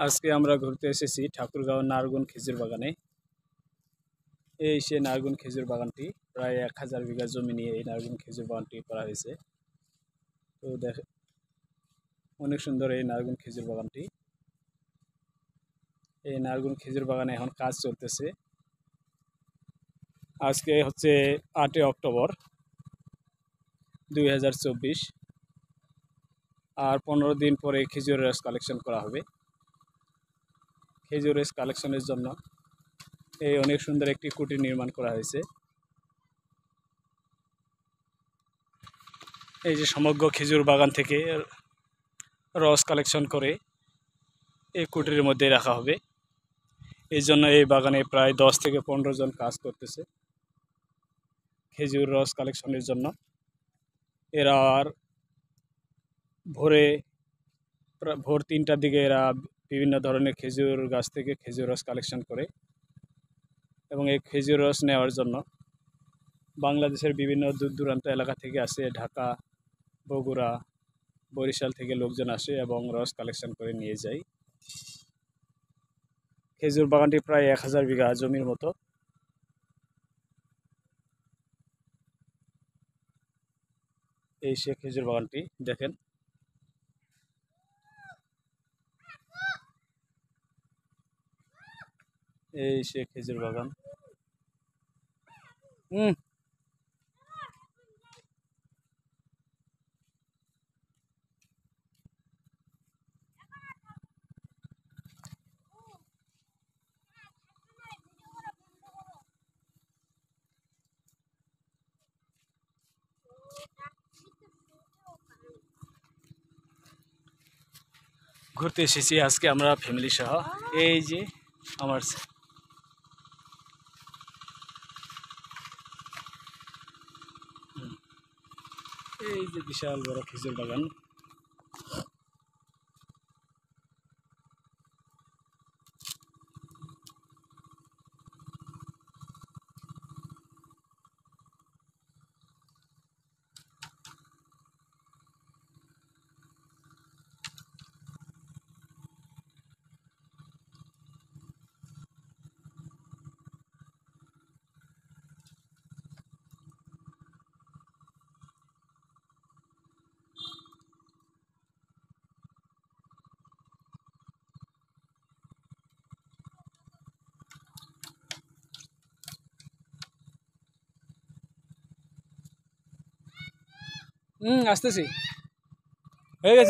আজকে আমরা ঘুরতে এসেছি ঠাকুরগাঁও নারগুন খেজুর বাগানে। এই সে নারগুন খেজুর বাগানটি প্রায় 1000 বিঘা জমি নিয়ে এই নারগুন খেজুর বাগানটি করা হয়েছে। তো অনেক সুন্দর এই নারগুন খেজুর বাগানটি। এই নারগুন খেজুর বাগানে এখন কাজ চলতেছে। আজকে হচ্ছে 8 অক্টোবর 2024, আর 15 দিন পরে খেজুর রস কালেকশন করা হবে। খেজুর রস কালেকশনের জন্য এই অনেক সুন্দর একটি কুটির নির্মাণ করা হয়েছে। এই যে সমগ্র খেজুর বাগান থেকে রস কালেকশন করে এই কুটিরের মধ্যে রাখা হবে। এই জন্য এই বাগানে প্রায় 10 থেকে 15 জন কাজ করতেছে খেজুর রস কালেকশনের জন্য। এরা আর ভোর 3টার দিকে এরা বিভিন্ন ধরনের খেজুর গাছ থেকে খেজুর রস কালেকশন করে, এবং এই খেজুর রস নেওয়ার জন্য বাংলাদেশের বিভিন্ন দূর দূরান্ত এলাকা থেকে আসে, ঢাকা, বগুড়া, বরিশাল থেকে লোকজন আসে এবং রস কালেকশন করে নিয়ে যায়। খেজুর বাগানটি প্রায় 1000 বিঘা জমির মতো। এই সে খেজুর বাগানটি দেখেন। এই সে খেজুর বাগান। ঘুরতে এসেছি আজকে আমরা ফ্যামিলি সহ। এই যে আমার এই যে বিশাল বড় খেজুর বাগান। আসতেছি, হয়ে গেছে।